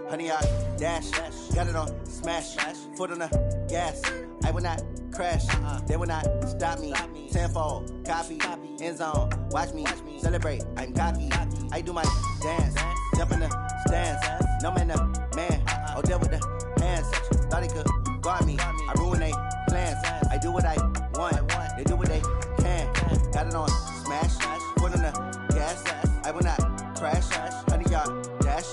100 yard dash. Got it on smash. Foot on the gas. I will not crash. They will not stop me. Tenfold, copy, end zone. Watch me celebrate. I'm cocky. I do my dance. Jump in the stands. No man, the man. Oh, deal with the hands. Thought he could guard me. I ruin they plans. I do what I want. They do what they can. Got it on smash. Foot on the gas. I will not crash. 100 yard dash.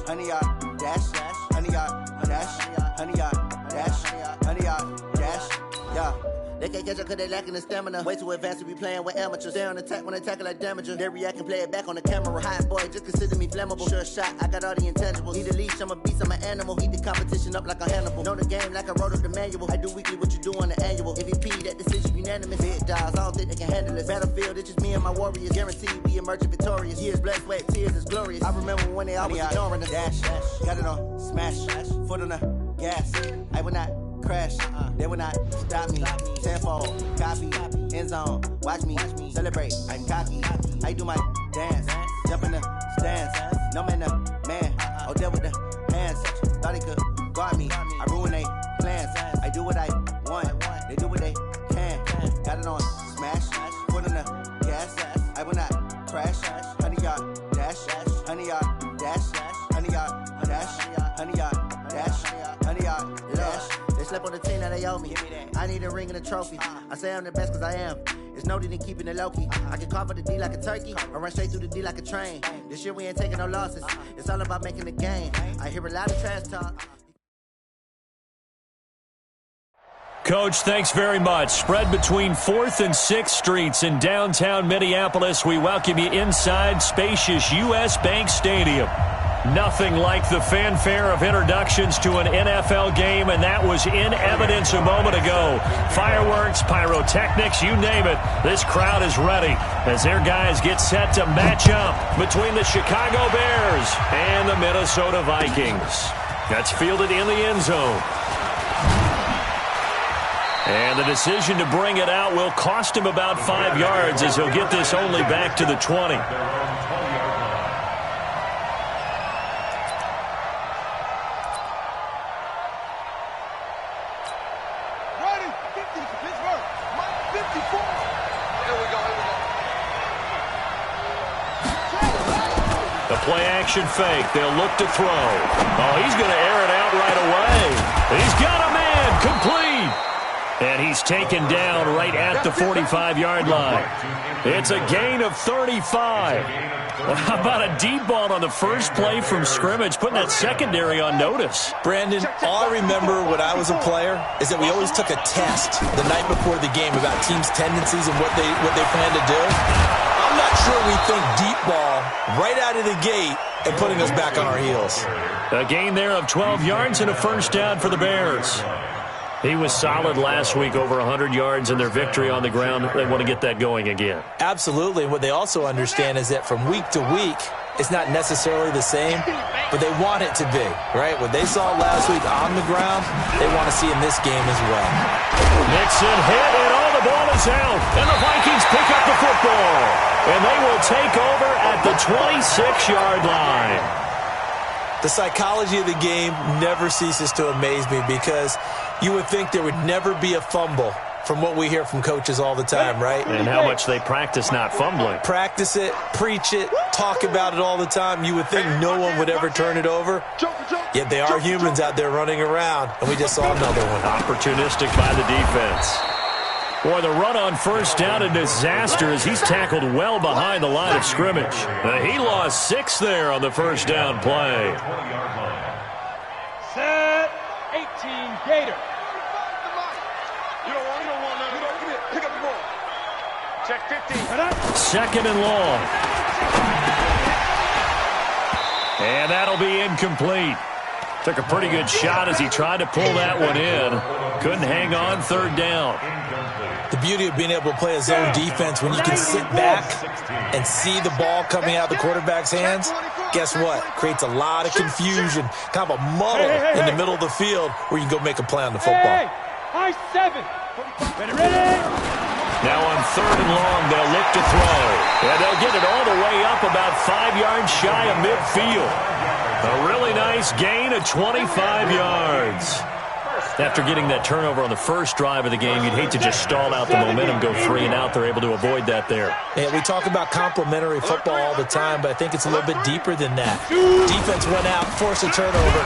100 yard dash. 100 yard dash. 100 yard dash. 100 yard dash. Yeah. They can't catch up cause they lacking the stamina. Way too advanced to be playing with amateurs. Stay on attack when they tackle like damager. They react and play it back on the camera. Hot boy, just consider me flammable. Sure shot, I got all the intangibles. Need a leash, I'm a beast, I'm an animal. Heat the competition up like a Hannibal. Know the game like I wrote up the manual. I do weekly what you do on the annual. MVP, that decision unanimous. Big dials, I don't think they can handle it. Battlefield, it's just me and my warriors. Guaranteed we emerging victorious. Years, blood, sweat, tears is glorious. I remember when they always ignoring the dash. Got it on smash. Foot on the gas. I will not crash. They will not stop me. Tenfold, copy, end zone. Watch me celebrate. I'm cocky. I do my dance. Jump in the stands. No man, the man. Oh, deal with the hands. Thought he could guard me. I ruin they plans. I do what I want. They do what they can. Got it on smash. Foot on the gas. I will not crash. 100 yard dash. 100 yard dash. 100 yard dash. 100 yard dash. 100 yard dash. They slept on the team that they owe me. I need a ring and a trophy. I say I'm the best cause I am. It's no need in keeping it low-key. I can carve for the D like a turkey. Or run straight through the D like a train. This year we ain't taking no losses. It's all about making the game. I hear a lot of trash talk. Coach, thanks very much. Spread between 4th and 6th Streets in downtown Minneapolis. We welcome you inside spacious U.S. Bank Stadium. Nothing like the fanfare of introductions to an NFL game, and that was in evidence a moment ago. Fireworks, pyrotechnics, you name it. This crowd is ready as their guys get set to match up between the Chicago Bears and the Minnesota Vikings. That's fielded in the end zone. And the decision to bring it out will cost him about 5 yards as he'll get this only back to the 20. Play-action fake. They'll look to throw. Oh, he's going to air it out right away. He's got a man. Complete. And he's taken down right at the 45-yard line. It's a gain of 35. Well, how about a deep ball on the first play from scrimmage, putting that secondary on notice? Brandon, all I remember when I was a player is that we always took a test the night before the game about teams' tendencies and what they plan to do. I'm not sure we think deep ball right out of the gate and putting us back on our heels. A gain there of 12 yards and a first down for the Bears. He was solid last week, over 100 yards in their victory on the ground. They want to get that going again. Absolutely. And what they also understand is that from week to week, it's not necessarily the same, but they want it to be, right? What they saw last week on the ground, they want to see in this game as well. Mixon hit, and all the ball is out. And the Vikings pick up the football. And they will take over at the 26-yard line. The psychology of the game never ceases to amaze me because you would think there would never be a fumble from what we hear from coaches all the time, right? And how much they practice not fumbling. Practice it, preach it, talk about it all the time. You would think no one would ever turn it over. Yet they are humans out there running around, and we just saw another one. Opportunistic by the defense. Boy, the run on first down, a disaster as he's tackled well behind the line of scrimmage. He lost 6 there on the first down play. Set 18 Gator. Pick up the ball. Check 15. Second and long. And that'll be incomplete. Took a pretty good shot as he tried to pull that one in. Couldn't hang on, third down. The beauty of being able to play a zone defense when you can sit back and see the ball coming out of the quarterback's hands, guess what? Creates a lot of confusion, kind of a muddle in the middle of the field where you can go make a play on the football. High 7. Ready? Now on third and long, they'll look to throw. And they'll get it all the way up about 5 yards shy of midfield. A really nice gain of 25 yards. After getting that turnover on the first drive of the game, you'd hate to just stall out the momentum, go 3 and out. They're able to avoid that there. Yeah, we talk about complementary football all the time, but I think it's a little bit deeper than that. Defense went out, forced a turnover,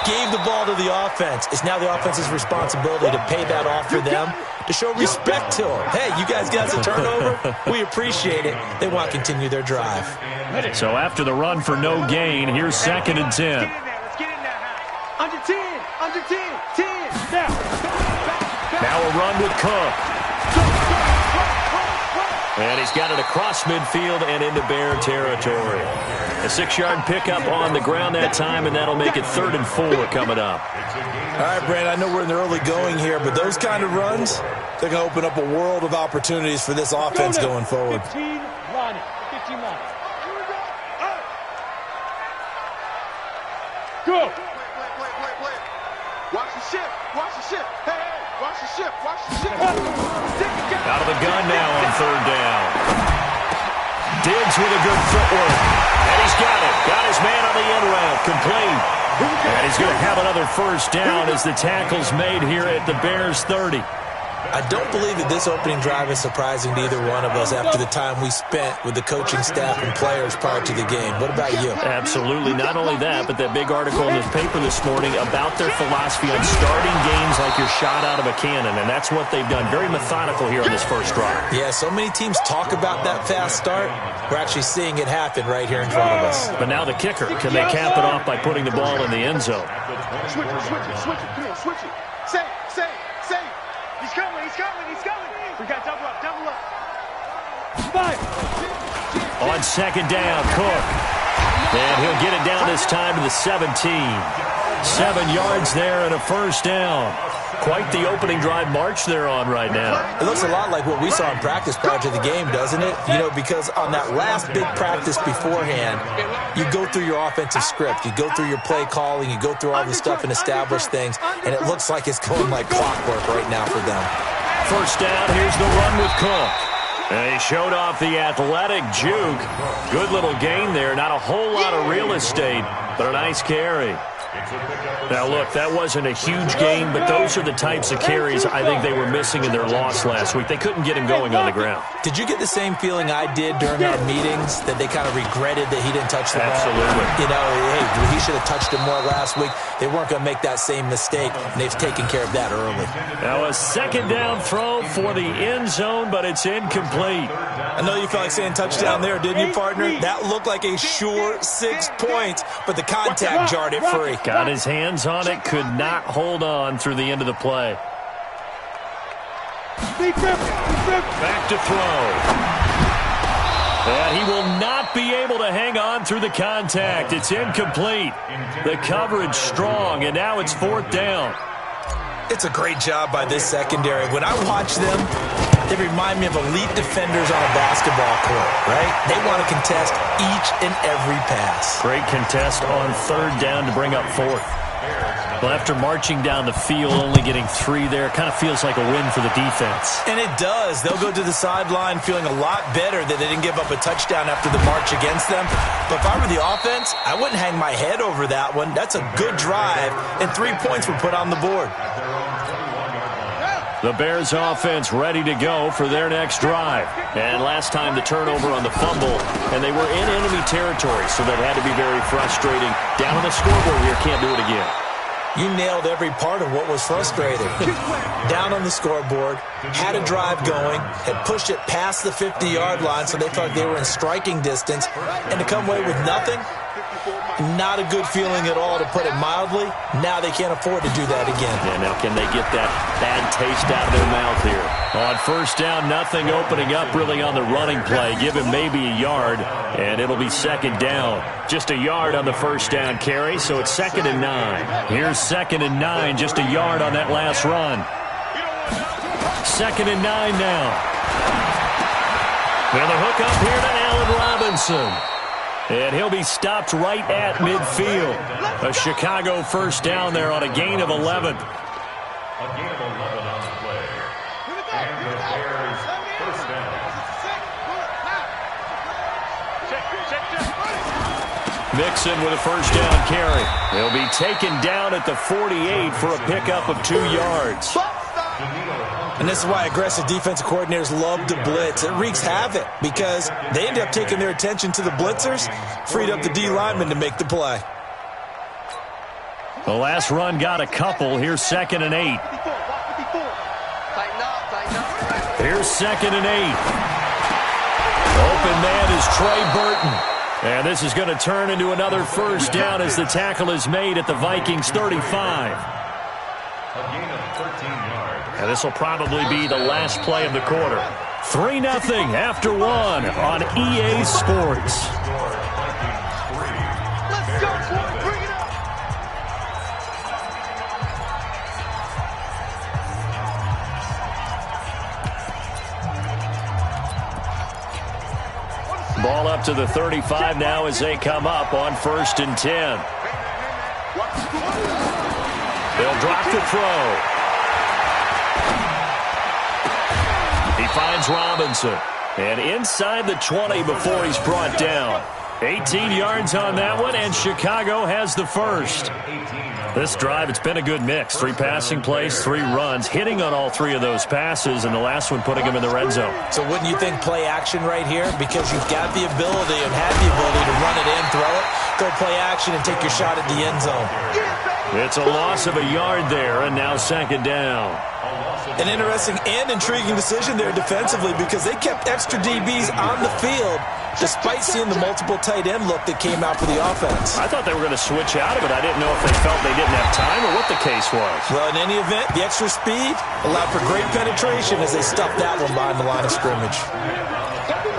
gave the ball to the offense. It's now the offense's responsibility to pay that off for them, to show respect to them. Hey, you guys got a turnover? We appreciate it. They want to continue their drive. So after the run for no gain, here's 2nd and 10. Let's get in there. Under 10. Under 10. 10. Now a run with Cook. And he's got it across midfield and into Bear territory. A 6-yard pickup on the ground that time, and that'll make it 3rd and 4 coming up. All right, Brand, I know we're in the early going here, but those kind of runs, they're going to open up a world of opportunities for this offense going forward. 15 line. 15 line. Go. Watch the ship. Watch the ship. Hey, hey, watch the ship. Watch the ship. Out of the gun now on 3rd down. Diggs with a good footwork. And he's got it. Got his man on the end route. Complete. And he's going to have another 1st down as the tackle's made here at the Bears 30. I don't believe that this opening drive is surprising to either one of us after the time we spent with the coaching staff and players prior to the game. What about you? Absolutely. Not only that, but that big article in the paper this morning about their philosophy on starting games like you're shot out of a cannon, and that's what they've done. Very methodical here on this first drive. Yeah, so many teams talk about that fast start. We're actually seeing it happen right here in front of us. But now the kicker. Can they cap it off by putting the ball in the end zone? Switch it, switch it, switch it. Come on, switch it. Say. He's coming. We got double up. 5. On 2nd down, Cook. And he'll get it down this time to the 17. 7 yards there and a 1st down. Quite the opening drive march they're on right now. It looks a lot like what we saw in practice prior to the game, doesn't it? You know, because on that last big practice beforehand, you go through your offensive script. You go through your play calling. You go through all the stuff and establish things. And it looks like it's going like clockwork right now for them. 1st down, here's the run with Cook. And he showed off the athletic juke. Good little gain there. Not a whole lot of real estate, but a nice carry. Now, look, that wasn't a huge gain, but those are the types of carries I think they were missing in their loss last week. They couldn't get him going on the ground. Did you get the same feeling I did during our meetings, that they kind of regretted that he didn't touch the ball? Absolutely. You know, hey, he should have touched it more last week. They weren't going to make that same mistake, and they've taken care of that early. Now a 2nd down throw for the end zone, but it's incomplete. I know you felt like saying touchdown there, didn't you, partner? That looked like a sure 6 points, but the contact jarred it free. Got his hands on it, could not hold on through the end of the play. Back to throw. And he will not be able to hang on through the contact. It's incomplete. The coverage strong, and now it's 4th down. It's a great job by this secondary. When I watch them, they remind me of elite defenders on a basketball court, right? They want to contest each and every pass. Great contest on 3rd down to bring up 4th. Well, after marching down the field, only getting 3 there, kind of feels like a win for the defense. And it does. They'll go to the sideline feeling a lot better that they didn't give up a touchdown after the march against them. But if I were the offense, I wouldn't hang my head over that one. That's a good drive, and 3 points were put on the board. The Bears offense ready to go for their next drive. And last time the turnover on the fumble, and they were in enemy territory, so that had to be very frustrating. Down on the scoreboard here, can't do it again. You nailed every part of what was frustrating. Down on the scoreboard, had a drive going, had pushed it past the 50-yard line so they felt like they were in striking distance, and to come away with nothing, not a good feeling at all, to put it mildly. Now they can't afford to do that again. Yeah, now can they get that bad taste out of their mouth here? On 1st down, nothing opening up really on the running play. Give him maybe a yard, and it'll be 2nd down. Just a yard on the 1st down carry, so it's 2nd and 9. Here's 2nd and 9, just a yard on that last run. 2nd and 9 now. And the hook up here to Allen Robinson. And he'll be stopped right at midfield. A Chicago 1st down there on a gain of 11. Mixon with a first down carry. He'll be taken down at the 48 for a pickup of 2 yards. And this is why aggressive defensive coordinators love to blitz. It wreaks havoc because they end up taking their attention to the blitzers, freed up the D lineman to make the play. The last run got a couple. Here's 2nd and 8. Here's 2nd and 8. Open man is Trey Burton. And this is going to turn into another first down as the tackle is made at the Vikings 35. And this will probably be the last play of the quarter. 3-0 after 1 on EA Sports. Let's go, boy. Bring it up. Ball up to the 35 now as they come up on 1st and 10. They'll drop the throw. He finds Robinson. And inside the 20 before he's brought down. 18 yards on that one, and Chicago has the first. This drive, it's been a good mix. 3 passing plays, 3 runs, hitting on all 3 of those passes, and the last one putting him in the red zone. So wouldn't you think play action right here? Because you've got the ability and have the ability to run it in, throw it, go play action, and take your shot at the end zone. It's a loss of a yard there, and now 2nd down. An interesting and intriguing decision there defensively because they kept extra DBs on the field despite seeing the multiple tight end look that came out for the offense. I thought they were going to switch out of it. I didn't know if they felt they didn't have time or what the case was. Well, in any event, the extra speed allowed for great penetration as they stuffed that one behind the line of scrimmage.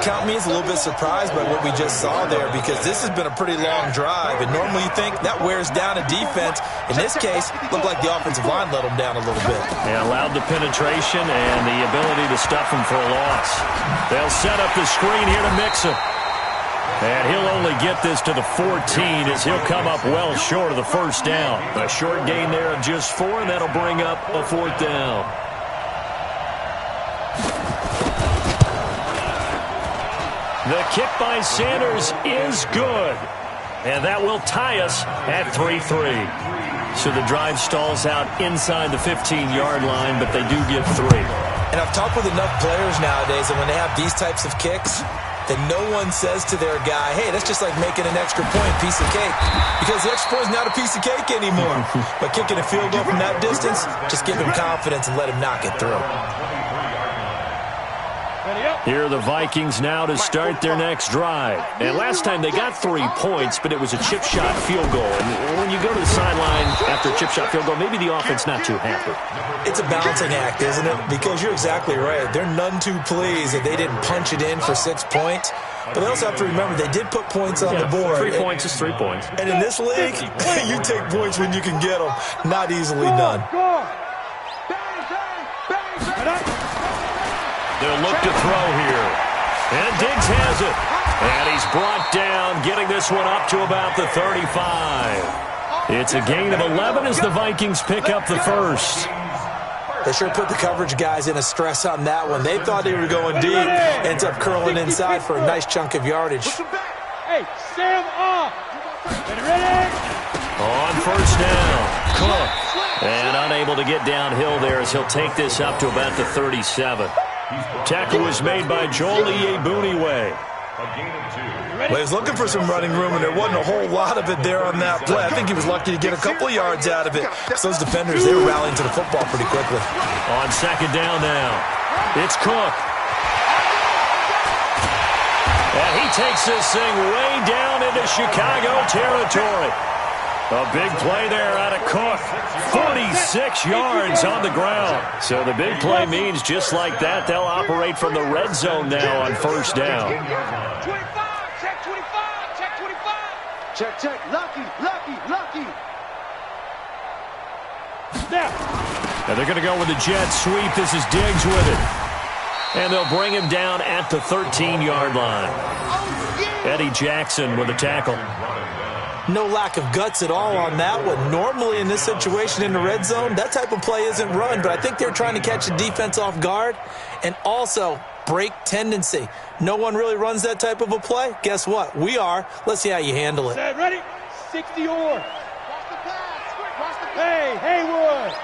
Count me as a little bit surprised by what we just saw there because this has been a pretty long drive, and normally you think that wears down a defense. In this case, it looked like the offensive line let them down a little bit. They allowed the penetration and the ability to stuff them for a loss. They'll set up the screen here to Mixon. And he'll only get this to the 14 as he'll come up well short of the first down. A short gain there of just 4, and that'll bring up a 4th down. The kick by Sanders is good. And that will tie us at 3-3. So the drive stalls out inside the 15-yard line, but they do get 3. And I've talked with enough players nowadays, and when they have these types of kicks, that no one says to their guy, hey, that's just like making an extra point, piece of cake. Because the extra point is not a piece of cake anymore. But kicking a field goal from that distance, just give him confidence and let him knock it through. Here are the Vikings now to start their next drive. And last time they got 3 points, but it was a chip shot field goal. And when you go to the sideline after a chip shot field goal, maybe the offense not too happy. It's a balancing act, isn't it? Because you're exactly right. They're none too pleased that they didn't punch it in for 6 points. But they also have to remember they did put points on the board. 3 points is 3 points. And in this league, you take points when you can get them. Not easily done. They'll look to throw here. And Diggs has it. And he's brought down, getting this one up to about the 35. It's a gain of 11 as the Vikings pick up the first. They sure put the coverage guys in a stress on that one. They thought they were going deep. Ends up curling inside for a nice chunk of yardage. Hey, Sam off. Ready? On first down, Cook. And unable to get downhill there as he'll take this up to about the 37. Tackle was made by Joel Iyiegbuniwe. Well, he was looking for some running room, and there wasn't a whole lot of it there on that play. I think he was lucky to get a couple of yards out of it. Because those defenders, they were rallying to the football pretty quickly. On 2nd down now, it's Cook. And he takes this thing way down into Chicago territory. A big play there out of Cook. 46 yards on the ground. So the big play means just like that, they'll operate from the red zone now on first down. 25, check 25, check 25. Check, lucky. Snap. Now they're going to go with the jet sweep. This is Diggs with it. And they'll bring him down at the 13-yard line. Eddie Jackson with a tackle. No lack of guts at all on that one. Normally in this situation in the red zone, that type of play isn't run, but I think they're trying to catch the defense off guard and also break tendency. No one really runs that type of a play. Guess what? We are. Let's see how you handle it. Set, ready? 60 or. Hey, Haywood.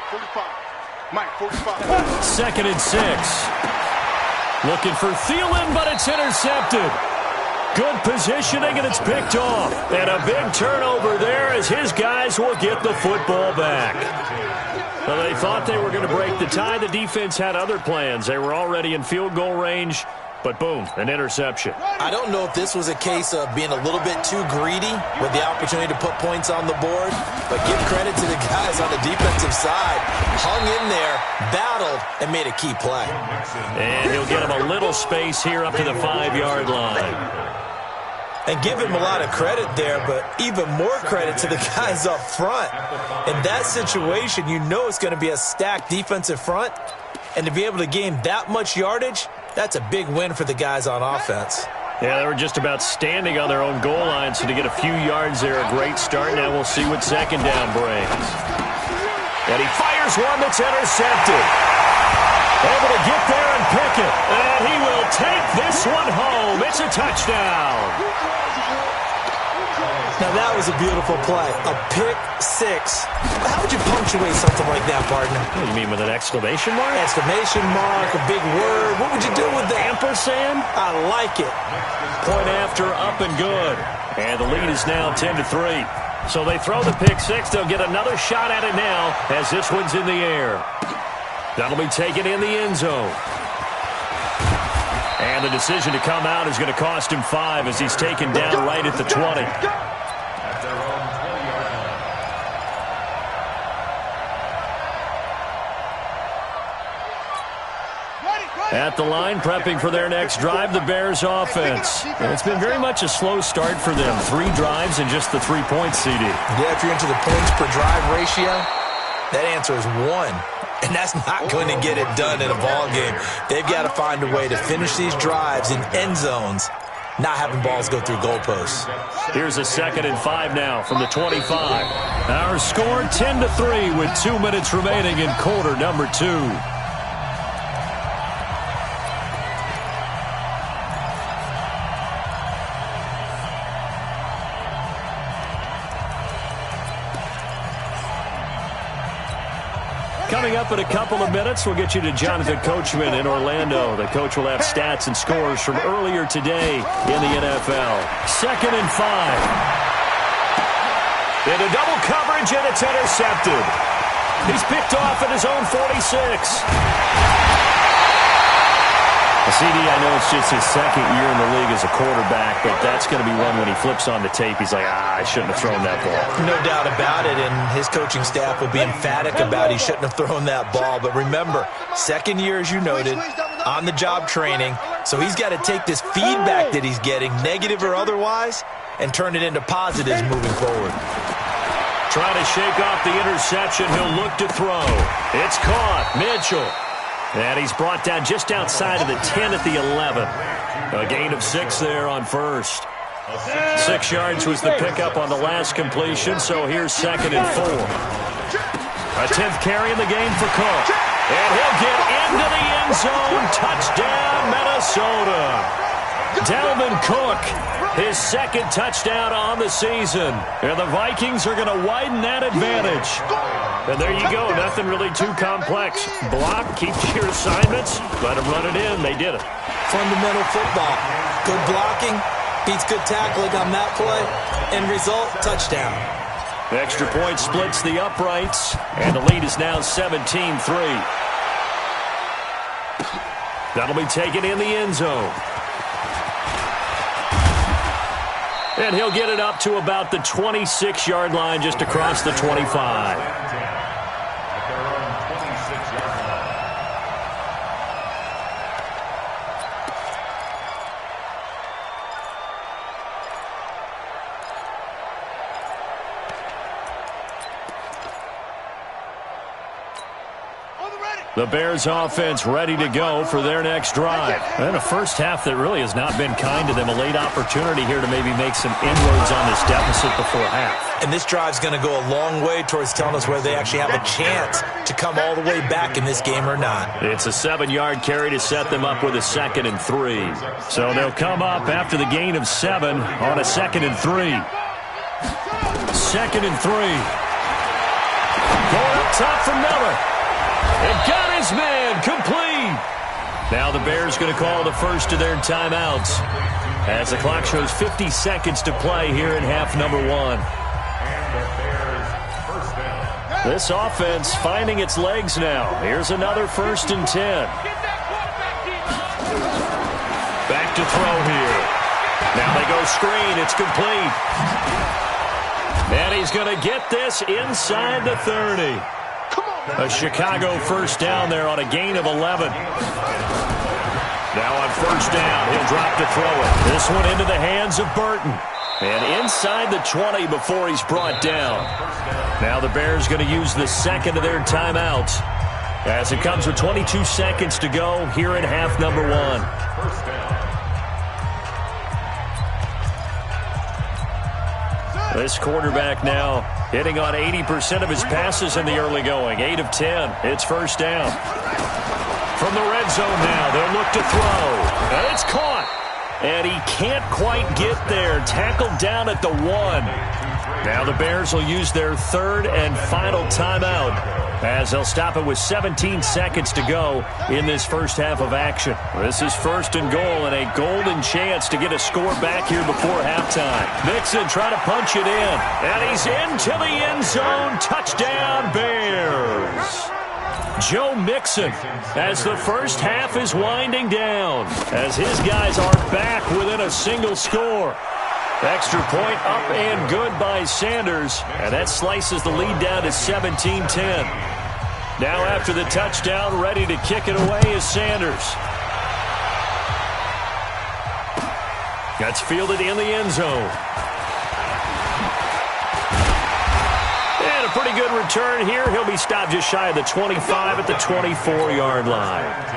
45. Mike, 45. 2nd and 6. Looking for Thielen, but it's intercepted. Good positioning, and it's picked off. And a big turnover there as his guys will get the football back. Well, they thought they were going to break the tie. The defense had other plans. They were already in field goal range, but boom, an interception. I don't know if this was a case of being a little bit too greedy with the opportunity to put points on the board, but give credit to the guys on the defensive side. Hung in there, battled, and made a key play. And he'll get him a little space here up to the 5-yard line. And give him a lot of credit there, but even more credit to the guys up front. In that situation, you know it's going to be a stacked defensive front, and to be able to gain that much yardage, that's a big win for the guys on offense. Yeah, they were just about standing on their own goal line, so to get a few yards there, a great start. Now we'll see what 2nd down brings. And he fires one that's intercepted. Able to get there and pick it. And he will take this one home. It's a touchdown. Now that was a beautiful play. A pick six. How would you punctuate something like that, partner? You mean with an exclamation mark? Exclamation mark, a big word. What would you do with that? Ampersand? I like it. Point after, up and good. And the lead is now 10-3. So they throw the pick six. They'll get another shot at it now as this one's in the air. That'll be taken in the end zone. And the decision to come out is going to cost him 5 as he's taken down right at the 20. At the line, prepping for their next drive, the Bears offense. And it's been very much a slow start for them. 3 drives and just the 3 points, CD. Yeah, if you're into the points per drive ratio, that answer is 1. And that's not going to get it done in a ball game. They've got to find a way to finish these drives in end zones, not having balls go through goalposts. Here's a 2nd and 5 now from the 25. Our score 10-3 with 2 minutes remaining in quarter number 2. Coming up in a couple of minutes, we'll get you to Jonathan Coachman in Orlando. The coach will have stats and scores from earlier today in the NFL. 2nd and 5. Into double coverage, and it's intercepted. He's picked off at his own 46. CD, I know it's just his 2nd year in the league as a quarterback, but that's going to be one when he flips on the tape. He's like, I shouldn't have thrown that ball. No doubt about it, and his coaching staff will be emphatic about he shouldn't have thrown that ball. But remember, 2nd year, as you noted, on-the-job training, so he's got to take this feedback that he's getting, negative or otherwise, and turn it into positives moving forward. Trying to shake off the interception. He'll look to throw. It's caught. Mitchell. And he's brought down just outside of the 10 at the 11. A gain of 6 there on first. 6 yards was the pickup on the last completion, so here's 2nd and 4. A 10th carry in the game for Cook. And he'll get into the end zone. Touchdown, Minnesota. Dalvin Cook, his 2nd touchdown on the season. And the Vikings are going to widen that advantage. And there you go. Nothing really too complex. Block, keep your assignments, let them run it in. They did it. Fundamental football. Good blocking beats good tackling on that play. End result, touchdown. The extra point splits the uprights, and the lead is now 17-3. That'll be taken in the end zone. And he'll get it up to about the 26-yard line, just across the 25. On the ready. The Bears offense ready to go for their next drive. And a first half that really has not been kind to them. A late opportunity here to maybe make some inroads on this deficit before half. And this drive's going to go a long way towards telling us whether they actually have a chance to come all the way back in this game or not. It's a 7-yard carry to set them up with a 2nd and 3. So they'll come up after the gain of 7 on a 2nd and 3. 2nd and 3. Going up top for Miller. It got his man complete. Now the Bears going to call the first of their timeouts as the clock shows 50 seconds to play here in half number 1. This offense finding its legs now. Here's another 1st and 10. Back to throw here. Now they go screen. It's complete. And he's going to get this inside the 30. A Chicago first down there on a gain of 11. Now on first down, he'll drop to throw it. This one into the hands of Burton. And inside the 20 before he's brought down. Now the Bears going to use the 2nd of their timeouts as it comes with 22 seconds to go here in half number 1. This quarterback now hitting on 80% of his passes in the early going. 8 of 10. It's first down. From the red zone now, they'll look to throw. And it's caught. And he can't quite get there. Tackled down at the 1. Now the Bears will use their 3rd and final timeout as they'll stop it with 17 seconds to go in this first half of action. This is 1st and goal and a golden chance to get a score back here before halftime. Mixon trying to punch it in. And he's into the end zone. Touchdown, Bears. Joe Mixon as the first half is winding down as his guys are back within a single score. Extra point up and good by Sanders, and that slices the lead down to 17-10. Now after the touchdown, ready to kick it away is Sanders. That's fielded in the end zone. And a pretty good return here. He'll be stopped just shy of the 25 at the 24-yard line.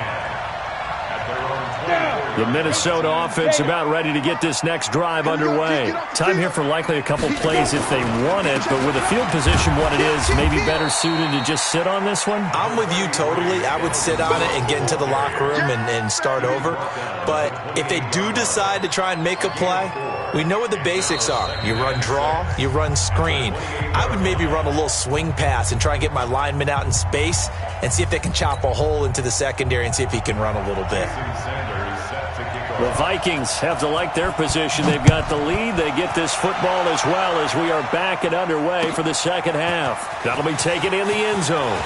The Minnesota offense about ready to get this next drive underway. Time here for likely a couple plays if they want it, but with the field position what it is, maybe better suited to just sit on this one? I'm with you totally. I would sit on it and get into the locker room and start over. But if they do decide to try and make a play, we know what the basics are. You run draw, you run screen. I would maybe run a little swing pass and try and get my lineman out in space and see if they can chop a hole into the secondary and see if he can run a little bit. The Vikings have to like their position. They've got the lead. They get this football as well as we are back and underway for the second half. That'll be taken in the end zone.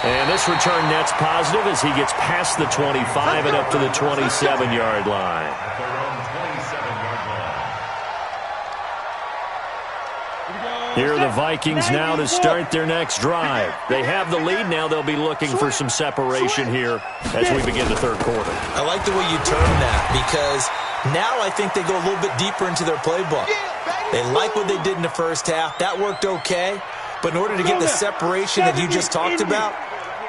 And this return net's positive as he gets past the 25 and up to the 27-yard line. Here are the Vikings now to start their next drive. They have the lead. Now they'll be looking for some separation here as we begin the third quarter. I like the way you term that because now I think they go a little bit deeper into their playbook. They like what they did in the first half. That worked okay. But in order to get the separation that you just talked about,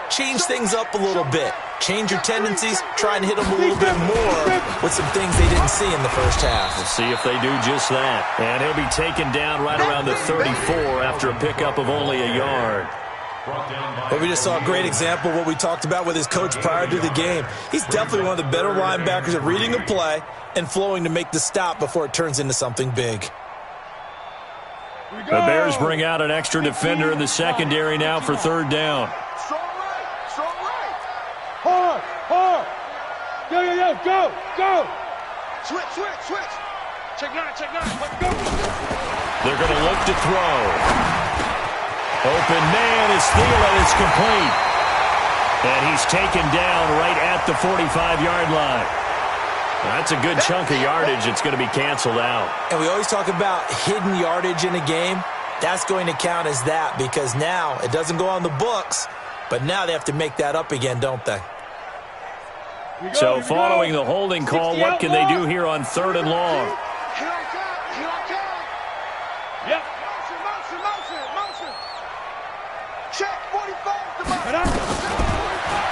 change things up a little bit. Change your tendencies, try and hit them a little bit more with some things they didn't see in the first half. We'll see if they do just that. And he'll be taken down right around the 34 after a pickup of only a yard. But we just saw a great example of what we talked about with his coach prior to the game. He's definitely one of the better linebackers at reading a play and flowing to make the stop before it turns into something big. The Bears bring out an extra defender in the secondary now for third down. Hard. Yo, go. Switch. Check nine. Let's go. They're going to look to throw. Open man is Thielen. It's complete. And he's taken down right at the 45-yard line. That's a good chunk of yardage. It's going to be canceled out. And we always talk about hidden yardage in a game. That's going to count as that because now it doesn't go on the books, but now they have to make that up again, don't they? So following the holding call, what can they do here on third and long? Yep.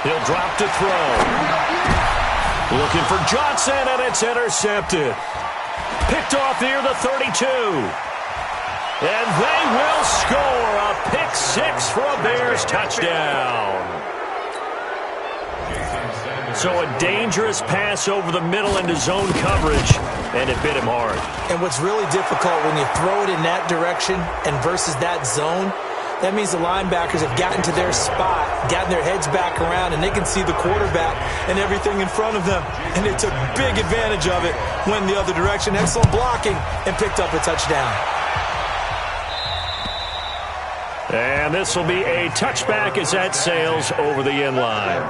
He'll drop to throw. Looking for Johnson, and it's intercepted. Picked off near the 32. And they will score a pick six for a Bears touchdown. So a dangerous pass over the middle into zone coverage, and it bit him hard. And what's really difficult when you throw it in that direction and versus that zone, that means the linebackers have gotten to their spot, gotten their heads back around, and they can see the quarterback and everything in front of them. And they took big advantage of it, went the other direction, excellent blocking, and picked up a touchdown. And this will be a touchback as that sails over the end line.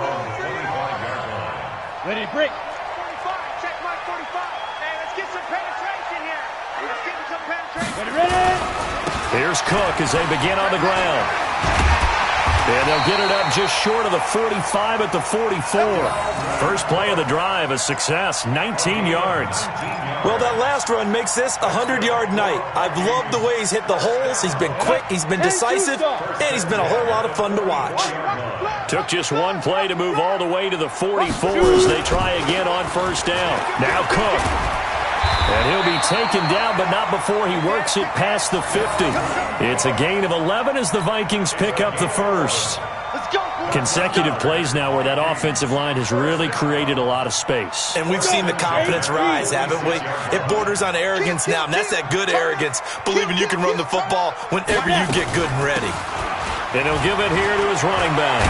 Ready, break. 45, check mark 45. Hey, let's get some penetration here. Let's get some penetration. Ready? Here's Cook as they begin on the ground. And they'll get it up just short of the 45 at the 44. First play of the drive, a success, 19 yards. Well, that last run makes this a 100-yard night. I've loved the way he's hit the holes. He's been quick, he's been decisive, and he's been a whole lot of fun to watch. Took just one play to move all the way to the 44 as they try again on first down. Now Cook. And he'll be taken down, but not before he works it past the 50. It's a gain of 11 as the Vikings pick up the first. Consecutive plays now where that offensive line has really created a lot of space. And we've seen the confidence rise, haven't we? It borders on arrogance now, and that's that good arrogance, believing you can run the football whenever you get good and ready. And he'll give it here to his running back.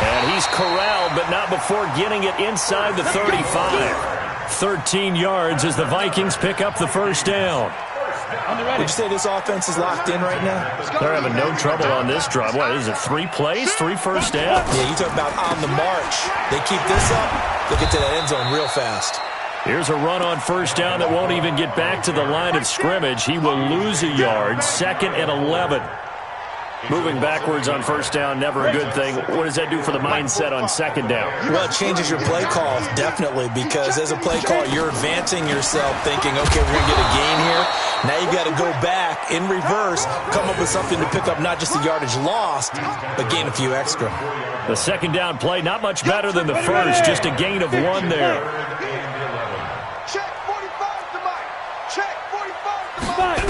And he's corralled, but not before getting it inside the 35. 13 yards as the Vikings pick up the first down. Would you say this offense is locked in right now? They're having no trouble on this drive. What is it, 3 plays, 3 first downs? Yeah, you talk about on the march. They keep this up, they'll get to that end zone real fast. Here's a run on first down that won't even get back to the line of scrimmage. He will lose a yard, 2nd and 11. Moving backwards on first down, never a good thing. What does that do for the mindset on second down? Well, it changes your play call, definitely, because as a play call, you're advancing yourself thinking, okay, we're going to get a gain here. Now you got to go back in reverse, come up with something to pick up not just the yardage lost, but gain a few extra. The second down play, not much better than the first, just a gain of 1 there. Check 45 to Mike. Check 45 to Mike.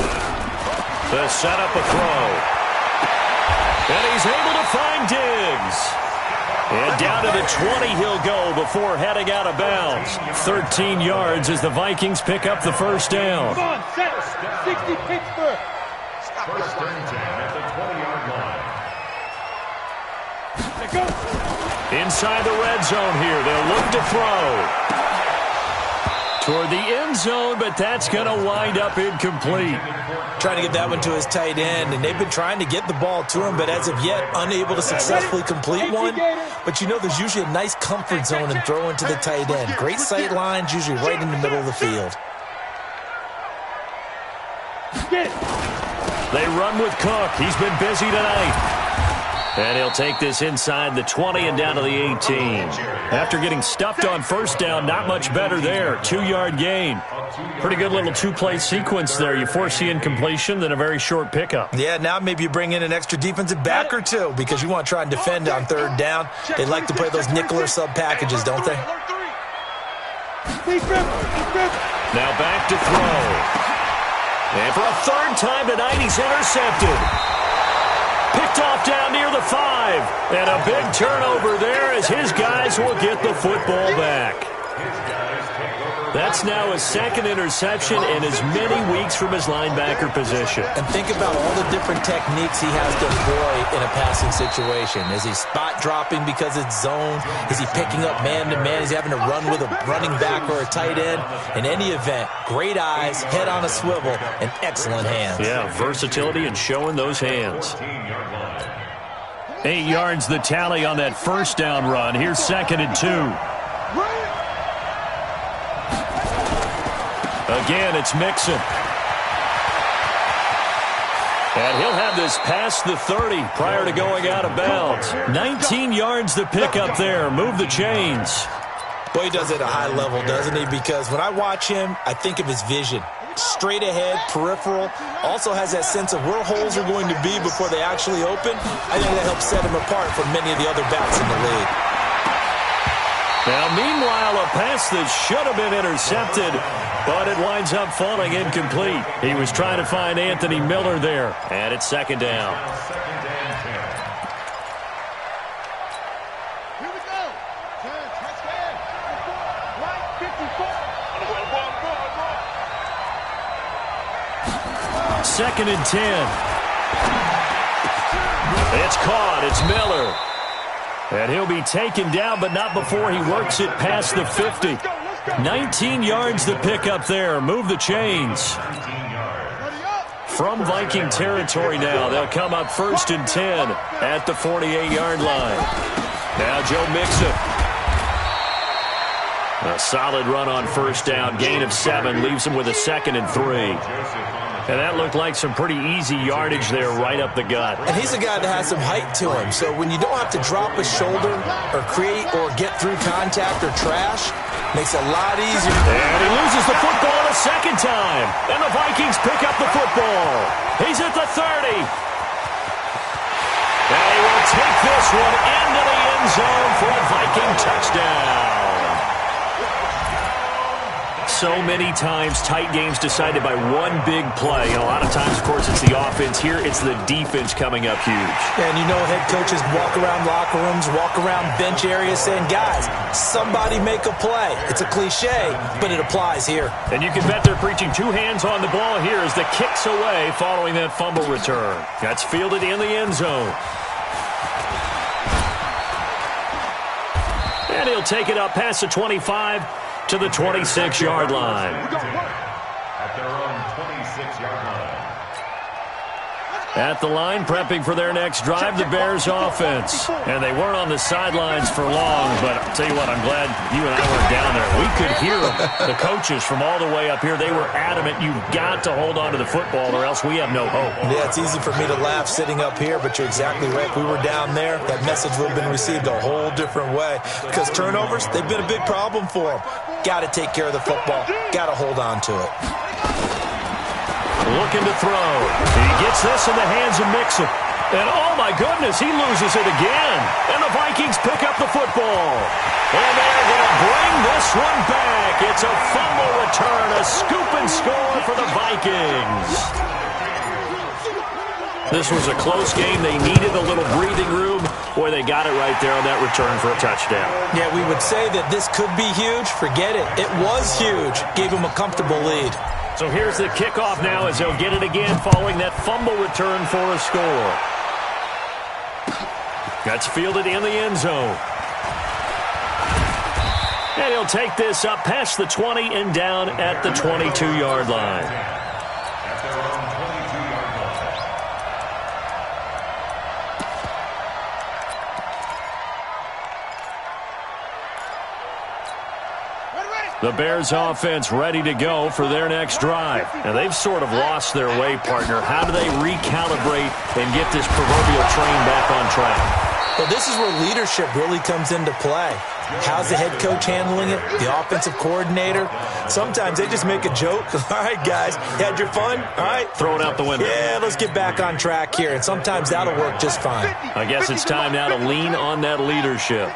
To set up a throw. And he's able to find Diggs. And down to the 20 he'll go before heading out of bounds. 13 yards as the Vikings pick up the first down. Come on, set 60 Pittsburgh. First and 10 at the 20-yard line. Inside the red zone here. They'll look to throw. Toward the end zone, but that's going to wind up incomplete. Trying to get that one to his tight end, and they've been trying to get the ball to him, but as of yet, unable to successfully complete one. But you know there's usually a nice comfort zone and throw into the tight end. Great sight lines, usually right in the middle of the field. They run with Cook. He's been busy tonight. And he'll take this inside the 20 and down to the 18. After getting stuffed on first down, not much better there. 2-yard gain. Pretty good little 2-play sequence there. You force the incompletion, then a very short pickup. Yeah, now maybe you bring in an extra defensive back or two because you want to try and defend on third down. They like to play those nickel or sub packages, don't they? Now back to throw. And for a third time tonight, he's intercepted. Picked off down near the 5. And a big turnover there as his guys will get the football back. That's now his 2nd interception in as many weeks from his linebacker position. And think about all the different techniques he has to employ in a passing situation. Is he spot dropping because it's zone? Is he picking up man-to-man? Is he having to run with a running back or a tight end? In any event, great eyes, head on a swivel, and excellent hands. Yeah, versatility and showing those hands. 8 yards the tally on that first down run. Here's 2nd and 2. Again, it's Mixon. And he'll have this past the 30 prior to going out of bounds. 19 yards to pick up there. Move the chains. Boy, he does it at a high level, doesn't he? Because when I watch him, I think of his vision. straight ahead, peripheral. Also has that sense of where holes are going to be before they actually open. I think that helps set him apart from many of the other backs in the league. Now, meanwhile, a pass that should have been intercepted, but it winds up falling incomplete. He was trying to find Anthony Miller there, and it's second down. Here we go. Touchdown. Right, 54. Second and 10. It's caught. It's Miller. And he'll be taken down, but not before he works it past the 50. 19 yards to pick up there. Move the chains. From Viking territory now, they'll come up first and 10 at the 48-yard line. Now Joe Mixon. A solid run on first down. Gain of 7 leaves him with a second and 3. And that looked like some pretty easy yardage there right up the gut. And he's a guy that has some height to him. So when you don't have to drop a shoulder or create or get through contact or trash, makes it a lot easier. And he loses the football a second time. And the Vikings pick up the football. He's at the 30. And he will take this one into the end zone for a Viking touchdown. So many times, tight games decided by one big play. And a lot of times, of course, it's the offense. Here, it's the defense coming up huge. And you know head coaches walk around locker rooms, walk around bench areas saying, guys, somebody make a play. It's a cliche, but it applies here. And you can bet they're preaching two hands on the ball here as the kick's away following that fumble return. That's fielded in the end zone. And he'll take it up past the 25 to the 26-yard line. At their own 26-yard line. At the line, prepping for their next drive, the Bears offense. And they weren't on the sidelines for long, but I'll tell you what, I'm glad you and I weren't down there. We could hear them, the coaches from all the way up here. They were adamant, you've got to hold on to the football or else we have no hope. Yeah, it's easy for me to laugh sitting up here, but you're exactly right. If we were down there, that message would have been received a whole different way. Because turnovers, they've been a big problem for them. Got to take care of the football. Got to hold on to it. Looking to throw. He gets this in the hands of Mixon. And oh my goodness, he loses it again. And the Vikings pick up the football. And they're going to bring this one back. It's a fumble return, a scoop and score for the Vikings. This was a close game. They needed a little breathing room. Boy, they got it right there on that return for a touchdown. Yeah, we would say that this could be huge. Forget it. It was huge. Gave him a comfortable lead. So here's the kickoff now as they'll get it again following that fumble return for a score. That's fielded in the end zone. And he'll take this up past the 20 and down at the 22-yard line. At their own 22-yard line. The Bears offense ready to go for their next drive. And they've sort of lost their way, partner. How do they recalibrate and get this proverbial train back on track? Well, this is where leadership really comes into play. How's the head coach handling it? The offensive coordinator? Sometimes they just make a joke. All right, guys, you had your fun? All right. Throw it out the window. Yeah, let's get back on track here. And sometimes that'll work just fine. I guess it's time now to lean on that leadership.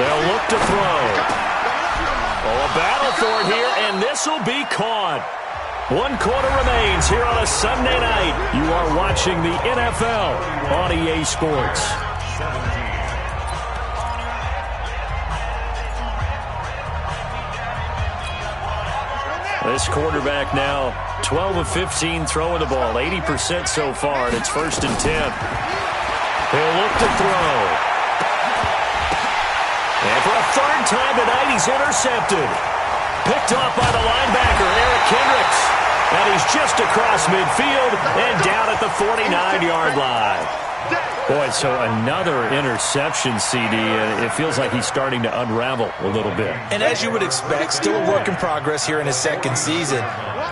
They'll look to throw. Oh, a battle for it here, and this will be caught. 1 quarter remains here on a Sunday night. You are watching the NFL on EA Sports. This quarterback now 12 of 15 throwing the ball, 80% so far, and it's first and 10. He'll look to throw. And for a third time tonight, he's intercepted. Picked off by the linebacker, Eric Kendricks. And he's just across midfield and down at the 49-yard line. Boy, so another interception, CD, and it feels like he's starting to unravel a little bit. And as you would expect, still a work in progress here in his second season.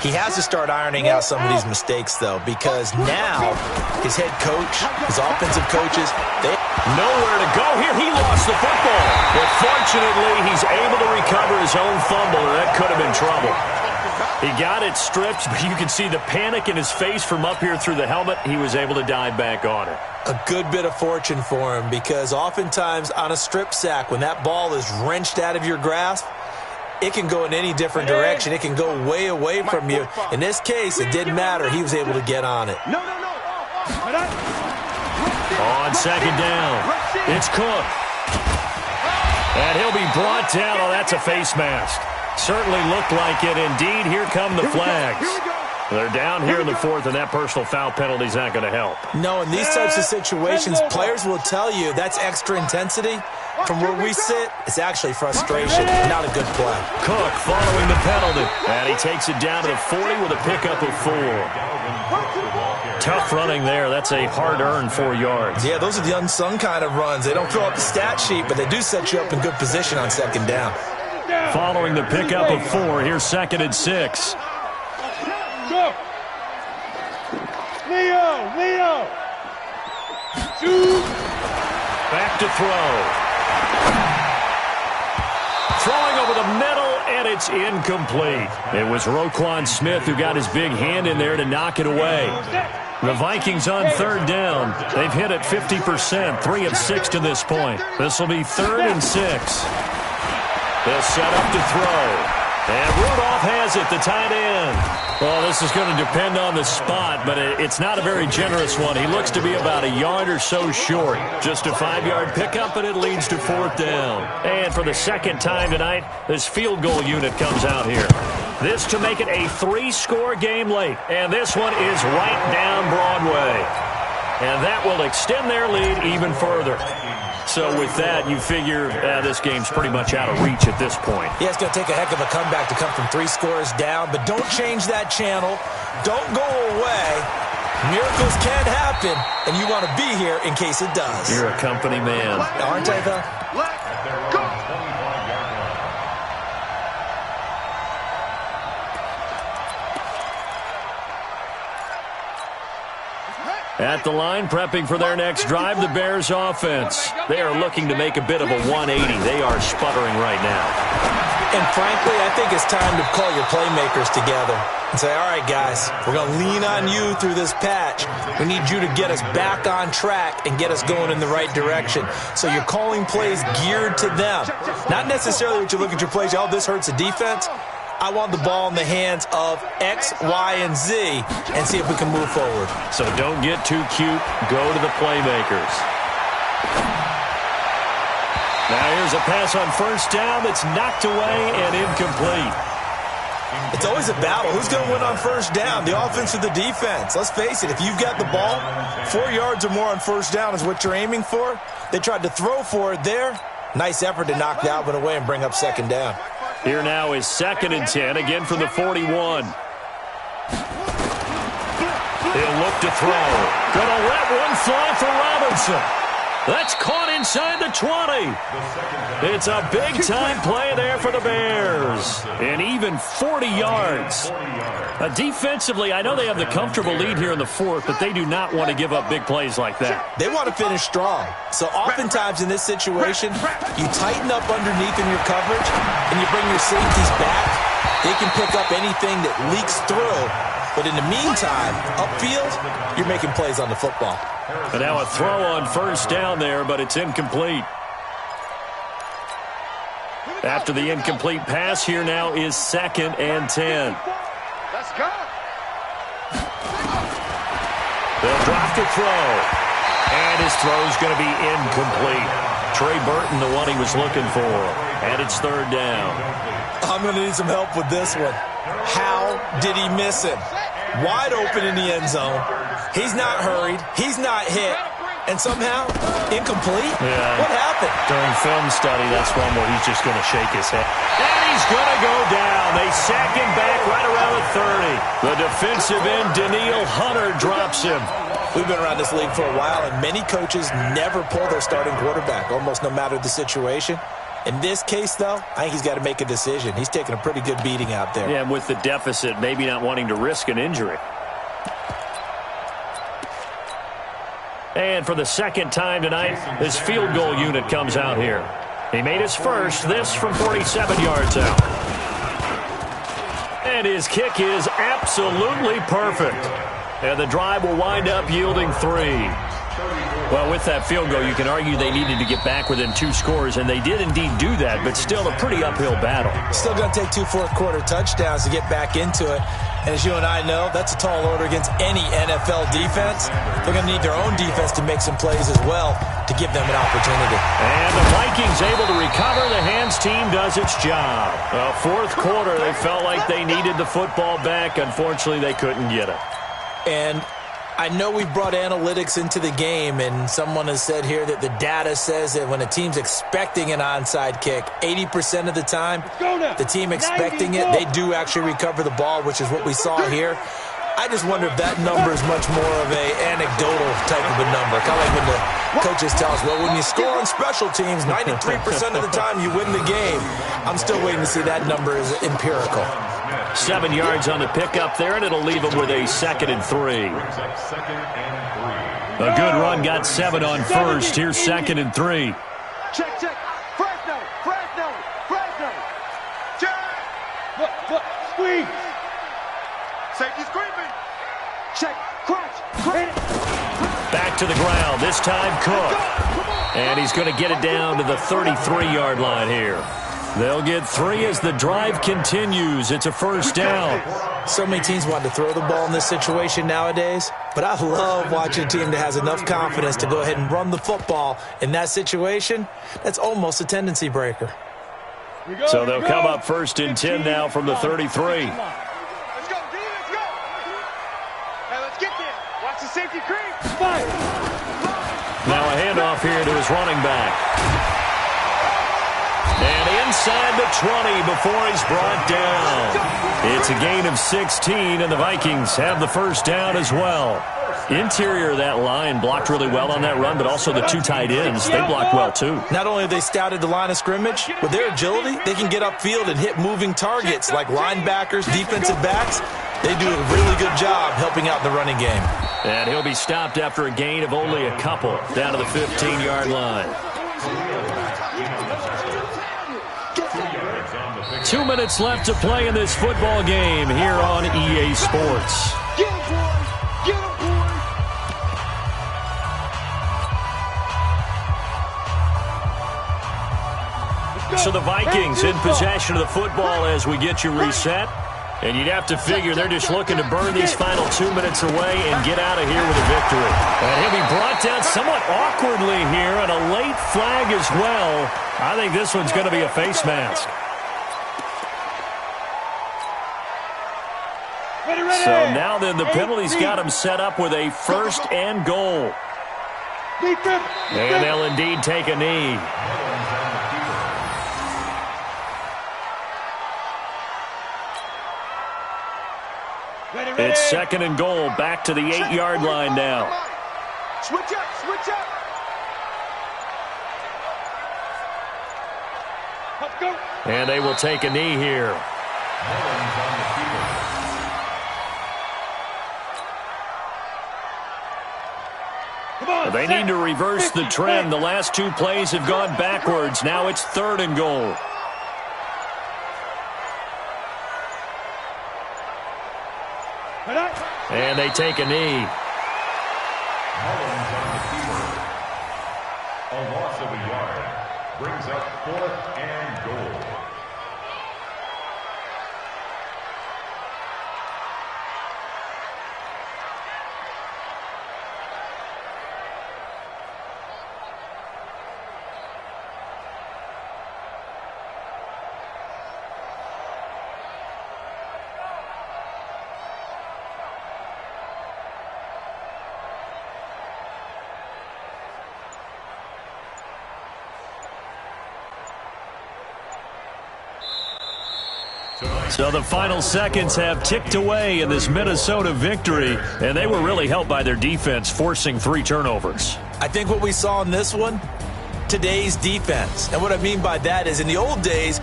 He has to start ironing out some of these mistakes, though, because now his head coach, his offensive coaches, they Nowhere to go here. He lost the football. But fortunately, he's able to recover his own fumble, or that could have been trouble. He got it stripped, but you can see the panic in his face from up here through the helmet. He was able to dive back on it. A good bit of fortune for him, because oftentimes on a strip sack, when that ball is wrenched out of your grasp, it can go in any different direction. It can go way away from you. In this case, it didn't matter. He was able to get on it. On second down, it's Cook. And he'll be brought down. Oh, that's a face mask. Certainly looked like it. Indeed, here come the flags. They're down here in the fourth, and that personal foul penalty is not going to help. No, in these types of situations, players will tell you that's extra intensity. From where we sit, it's actually frustration, not a good play. Cook following the penalty, and he takes it down to the 40 with a pickup of 4. Tough running there. That's a hard-earned 4 yards. Yeah, those are the unsung kind of runs. They don't fill up the stat sheet, but they do set you up in good position on second down. Following the pickup of 4, here's 2nd and 6. Go! Leo! Back to throw. Throwing over the middle, and it's incomplete. It was Roquan Smith who got his big hand in there to knock it away. The Vikings on 3rd down. They've hit it 50%, 3 of 6 to this point. This will be 3rd and 6. They'll set up to throw. And Rudolph has it, the tight end. Well, this is going to depend on the spot, but it's not a very generous one. He looks to be about a yard or so short. Just a 5-yard pickup, and it leads to 4th down. And for the second time tonight, this field goal unit comes out here. This to make it a 3-score game late. And this one is right down Broadway. And that will extend their lead even further. So with that, you figure this game's pretty much out of reach at this point. Yeah, it's going to take a heck of a comeback to come from 3 scores down, but don't change that channel. Don't go away. Miracles can happen, and you want to be here in case it does. You're a company man. Aren't I, though? Let's go! At the line, prepping for their next drive, the Bears offense. They are looking to make a bit of a 180. They are sputtering right now. And frankly, I think it's time to call your playmakers together and say, all right, guys, we're going to lean on you through this patch. We need you to get us back on track and get us going in the right direction. So you're calling plays geared to them. Not necessarily what you look at your plays, oh, this hurts the defense. I want the ball in the hands of X, Y, and Z and see if we can move forward. So don't get too cute. Go to the playmakers. Now here's a pass on 1st down that's knocked away and incomplete. It's always a battle. Who's going to win on 1st down, the offense or the defense? Let's face it, if you've got the ball, 4 yards or more on 1st down is what you're aiming for. They tried to throw for it there. Nice effort to knock that one away and bring up 2nd down. Here now is 2nd and 10, again from the 41. He'll look to throw. Gonna let one fly for Robinson. That's caught inside the 20. It's a big-time play there for the Bears. And even 40 yards. Defensively, I know they have the comfortable lead here in the 4th, but they do not want to give up big plays like that. They want to finish strong. So oftentimes in this situation, you tighten up underneath in your coverage, and you bring your safeties back. They can pick up anything that leaks through. But in the meantime, upfield, you're making plays on the football. And now a throw on 1st down there, but it's incomplete. After the incomplete pass, here now is 2nd and 10. Let's go! They'll drop to throw. And his throw's going to be incomplete. Trey Burton, the one he was looking for. And it's 3rd down. I'm going to need some help with this one. How did he miss him? Wide open in the end zone. He's not hurried. He's not hit. And somehow, incomplete? Yeah. What happened? During film study, that's one where he's just going to shake his head. And he's going to go down. They sack him back right around the 30. The defensive end, Daniil Hunter, drops him. We've been around this league for a while, and many coaches never pull their starting quarterback, almost no matter the situation. In this case, though, I think he's got to make a decision. He's taking a pretty good beating out there. Yeah, and with the deficit, maybe not wanting to risk an injury. And for the second time tonight, his field goal unit comes out here. He made his first, this from 47 yards out. And his kick is absolutely perfect. And the drive will wind up yielding 3. Well, with that field goal, you can argue they needed to get back within 2 scores, and they did indeed do that, but still a pretty uphill battle. Still going to take 2 fourth-quarter touchdowns to get back into it. And as you and I know, that's a tall order against any NFL defense. They're going to need their own defense to make some plays as well to give them an opportunity. And the Vikings able to recover. The hands team does its job. Fourth quarter, they felt like they needed the football back. Unfortunately, they couldn't get it. And I know we've brought analytics into the game, and someone has said here that the data says that when a team's expecting an onside kick, 80% of the time, the team expecting it, they do actually recover the ball, which is what we saw here. I just wonder if that number is much more of an anecdotal type of a number. Kind of like when the coaches tell us, well, when you score on special teams, 93% of the time you win the game. I'm still waiting to see that number is empirical. 7 yards on the pickup there, and it'll leave them with a 2nd and 3. A good run got 7 on first. Here's 2nd and 3. Check, check. Fresno. Check. Look, squeeze. Safety's creeping. Check, crunch. Back to the ground, this time Cook. And he's going to get it down to the 33-yard line here. They'll get 3 as the drive continues. It's a first down. So many teams want to throw the ball in this situation nowadays, but I love watching a team that has enough confidence to go ahead and run the football in that situation. That's almost a tendency breaker. So they'll come up 1st and 10 now from the 33. Let's go, D, let's go. Hey, let's get there. Watch the safety creep. Spike. Now a handoff here to his running back. And inside the 20 before he's brought down. It's a gain of 16, and the Vikings have the first down as well. Interior of that line blocked really well on that run, but also the 2 tight ends, they blocked well too. Not only have they scouted the line of scrimmage, with their agility, they can get upfield and hit moving targets like linebackers, defensive backs. They do a really good job helping out the running game. And he'll be stopped after a gain of only a couple, down to the 15-yard line. 2 minutes left to play in this football game here on EA Sports. Get him, boys. Get him, boys. So the Vikings in possession of the football as we get you reset. And you'd have to figure they're just looking to burn these final 2 minutes away and get out of here with a victory. And he'll be brought down somewhat awkwardly here, and a late flag as well. I think this one's going to be a face mask. So now then the penalty's got him set up with a 1st and goal. And they'll indeed take a knee. It's 2nd and goal, back to the 8-yard line now. Switch up. Let's go. And they will take a knee here. They need to reverse the trend. The last 2 plays have gone backwards. Now it's 3rd and goal. And they take a knee. A loss of a yard brings up 4th and goal. So the final seconds have ticked away in this Minnesota victory, and they were really helped by their defense, forcing 3 turnovers. I think what we saw in this one, today's defense. And what I mean by that is in the old days,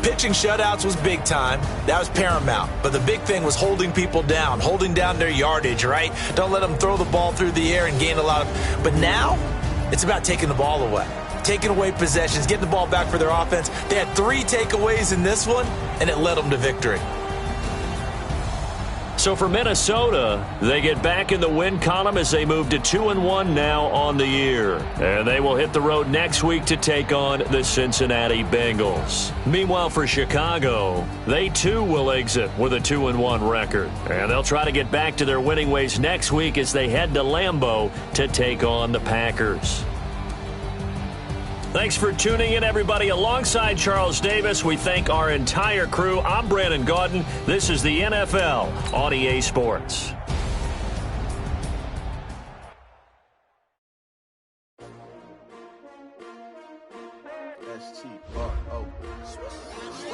Pitching shutouts was big time. That was paramount. But the big thing was holding people down, holding down their yardage, right? Don't let them throw the ball through the air and gain a lot of... But now, it's about taking the ball away. Taking away possessions, getting the ball back for their offense. They had 3 takeaways in this one, and it led them to victory. So for Minnesota, they get back in the win column as they move to 2-1 now on the year. And they will hit the road next week to take on the Cincinnati Bengals. Meanwhile, for Chicago, they too will exit with a 2-1 record. And they'll try to get back to their winning ways next week as they head to Lambeau to take on the Packers. Thanks for tuning in, everybody. Alongside Charles Davis, we thank our entire crew. I'm Brandon Gaudin. This is the NFL on EA Sports. S-T-R-O.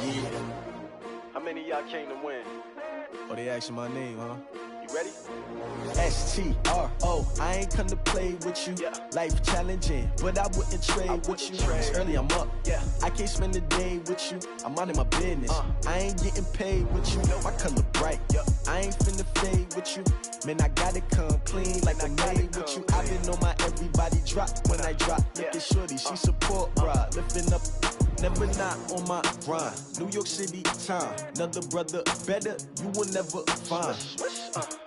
Yeah. How many of y'all came to win? Oh, they asking my name, huh? You ready? S-T-R-O. I ain't come to play with you. Yeah. Life challenging, but I wouldn't trade with you. It's early, I'm up. Yeah. I can't spend the day with you. I'm minding my business. I ain't getting paid with you. My color bright. Yeah. I ain't finna fade with you. Man, I gotta come clean like I made with you. I've been on my everybody drop when I drop. Look at shorty, she support ride. Lifting up, never not on my grind. New York City time. Another brother better, you will never find.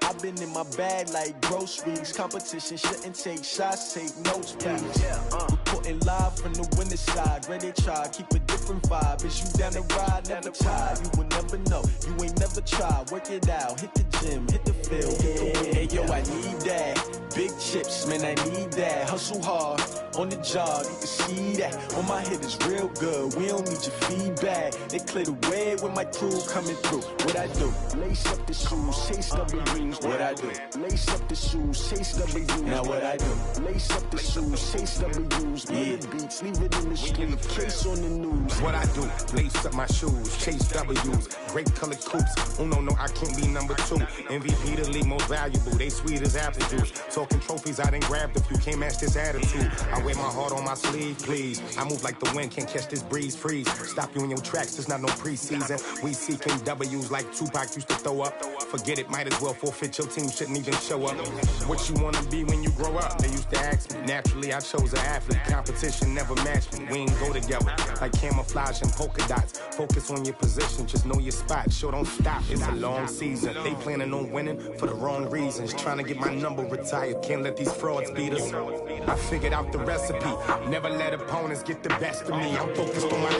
I've been in my bag like groceries. Competition shouldn't take shots, take notes, please. Reporting live from the winning side. Ready to try, keep a different vibe. Is you down the ride, never tired. You will never know, you ain't never tried. Work it out, hit the gym, hit the field, hit the wind. Hey yo, I need that. Big chips, man, I need that. Hustle hard, on the job, you can see that. On my head is real good, we don't need your feedback. They clear the way with my crew coming through. What I do? Lace up the shoes, chase W's. What I do? Lace up the shoes, chase W's. Now what I do? Lace up the shoes, chase W's. Yeah. Beats, leave it in the street, case on the news. What I do? Lace up my shoes, chase W's. Great colored coops. Oh no, I can't be number 2. MVP the league most valuable. They sweet as apple juice. Talking trophies, I done grabbed a few. Can't match this attitude. I wear my heart on my sleeve, please. I move like the wind, can't catch this breeze. Freeze. Stop you in your tracks. There's not no preseason. We seeking W's like Tupac used to throw up. Forget it, might as well forfeit. Your team shouldn't even show up. What you wanna be when you grow up? They used to ask me. Naturally, I chose an athlete. Competition never matched me. We ain't go together like camouflage and polka dots. Focus on your position, just know your spot. Sure, don't stop. It's a long season. They planning on winning for the wrong reasons. Trying to get my number retired. Can't let these frauds beat us. I figured out the recipe. Never let opponents get the best of me. I'm focused on my